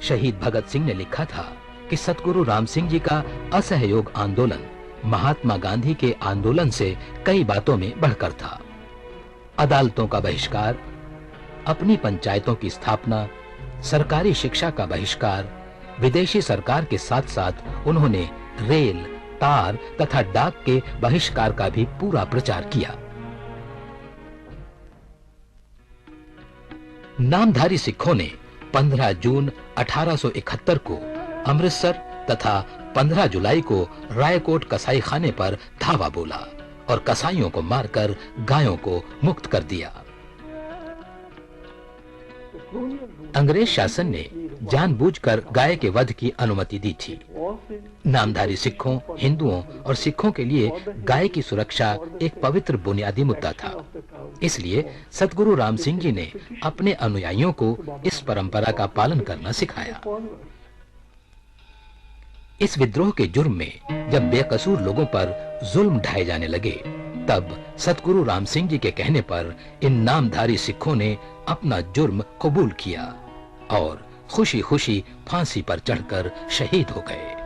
शहीद भगत सिंह ने लिखा था कि सतगुरु राम सिंह जी का असहयोग आंदोलन महात्मा गांधी के आंदोलन से कई बातों में बढ़कर था। अदालतों का बहिष्कार, अपनी पंचायतों की स्थापना, सरकारी शिक्षा का बहिष्कार, विदेशी सरकार के साथ-साथ उन्होंने रेल, तार तथा डाक के बहिष्कार का भी पूरा प्रचार किया। नामधारी सिखों ने 15 जून 1871 को अमृतसर तथा 15 जुलाई को रायकोट कसाई खाने पर धावा बोला और कसाईयों को मारकर गायों को मुक्त कर दिया। अंग्रेज शासन ने जानबूझकर गाय के वध की अनुमति दी थी। नामधारी सिखों, हिंदुओं और सिखों के लिए गाय की सुरक्षा एक पवित्र बुनियादी मुद्दा था। इसलिए सतगुरु राम सिंह जी ने अपने अनुयायियों को इस परंपरा का पालन करना सिखाया। इस विद्रोह के जुर्म में जब बेकसूर लोगों पर जुल्म ढाए जाने लगे, तब सतगुरु राम सिंह जी के कहने पर इन नामधारी सिखों ने अपना जुर्म कबूल किया और खुशी-खुशी फांसी पर चढ़कर शहीद हो गए।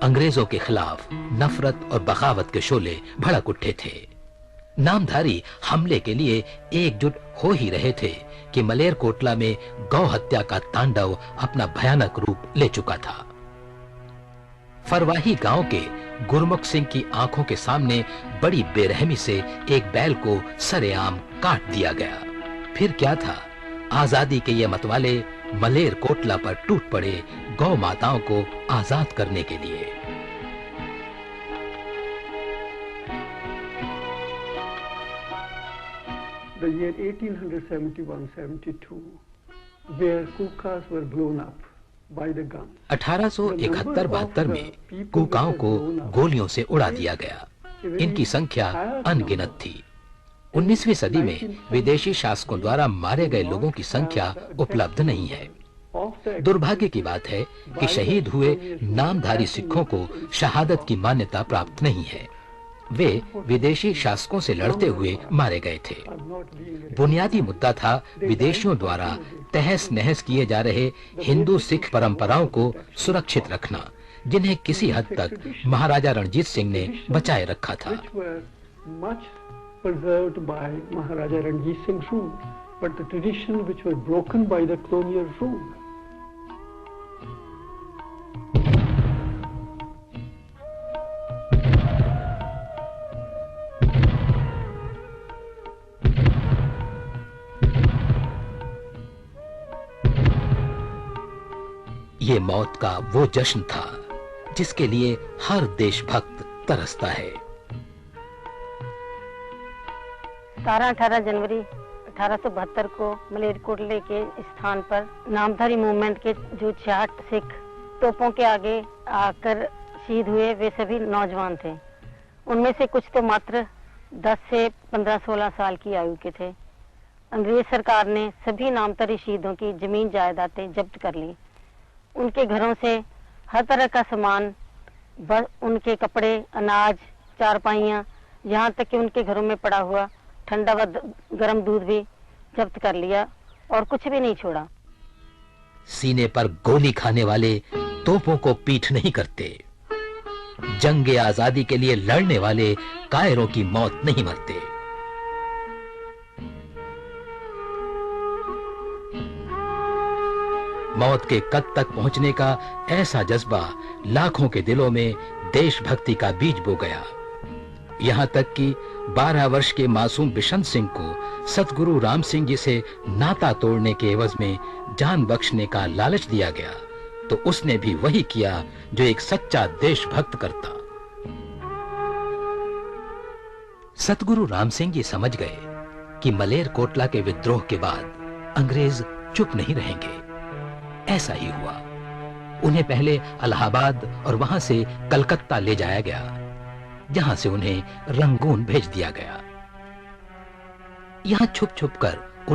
अंग्रेजों के खिलाफ नफरत और बगावत के शोले भड़क उठे थे। नामधारी हमले के लिए एकजुट हो ही रहे थे कि मलेरकोटला में गौ हत्या का तांडव अपना भयानक रूप ले चुका था। फरवाही गांव के गुरमुख सिंह की आंखों के सामने बड़ी बेरहमी से एक बैल को सरेआम काट दिया गया। फिर क्या था, आजादी के ये मतवाले मलेरकोटला पर टूट पड़े गौ माताओं को आजाद करने के लिए। The year 1871-72, where kukas were blown up by the guns. 1871-72 में कुकाओं को गोलियों से उड़ा दिया गया। इनकी संख्या अनगिनत थी। 19वीं सदी में विदेशी शासकों द्वारा मारे गए लोगों की संख्या उपलब्ध नहीं है। दुर्भाग्य की बात है कि शहीद हुए नामधारी सिखों को शहादत की मान्यता प्राप्त नहीं है। वे विदेशी शासकों से लड़ते हुए मारे गए थे। बुनियादी मुद्दा था विदेशियों द्वारा तहस नहस किए जा रहे हिंदू सिख परंपराओं को सुरक्षित रखना, जिन्हें किसी हद तक महाराजा रणजीत सिंह ने बचाए रखा था। Preserved by Maharaja Ranjit Singh's rule, but the traditions which were broken by the colonial rule. ये मौत का वो जश्न था जिसके लिए हर देशभक्त तरसता है। 18 जनवरी 1872 को मलेरकोटले के स्थान पर नामधारी मूवमेंट के जो 66 सिख तोपों के आगे आकर शहीद हुए, वे सभी नौजवान थे। उनमें से कुछ तो मात्र 10 से 15-16 साल की आयु के थे। अंग्रेज सरकार ने सभी नामधारी शहीदों की जमीन जायदादें जब्त कर ली। उनके घरों से हर तरह का सामान, उनके कपड़े, अनाज, चारपाइयाँ, यहाँ तक कि उनके घरों में पड़ा हुआ ठंडा व गर्म दूध भी जब्त कर लिया और कुछ भी नहीं छोड़ा। सीने पर गोली खाने वाले तोपों को पीठ नहीं करते। जंगे आजादी के लिए लड़ने वाले कायरों की मौत नहीं मरते। मौत के कद तक पहुंचने का ऐसा जज्बा लाखों के दिलों में देशभक्ति का बीज बो गया। यहां तक कि 12 वर्ष के मासूम बिशंत सिंह को सतगुरु राम सिंह जी से नाता तोड़ने के एवज में जान बख्शने का लालच दिया गया, तो उसने भी वही किया जो एक सच्चा देशभक्त करता। सतगुरु राम सिंह जी समझ गए कि मलेरकोटला के विद्रोह के बाद अंग्रेज चुप नहीं रहेंगे। ऐसा ही हुआ। उन्हें पहले इलाहाबाद और वहां से कलकत्ता ले जाया गया। जहां से उन्हें रंगून भेज दिया गया। यहां छुप छुप कर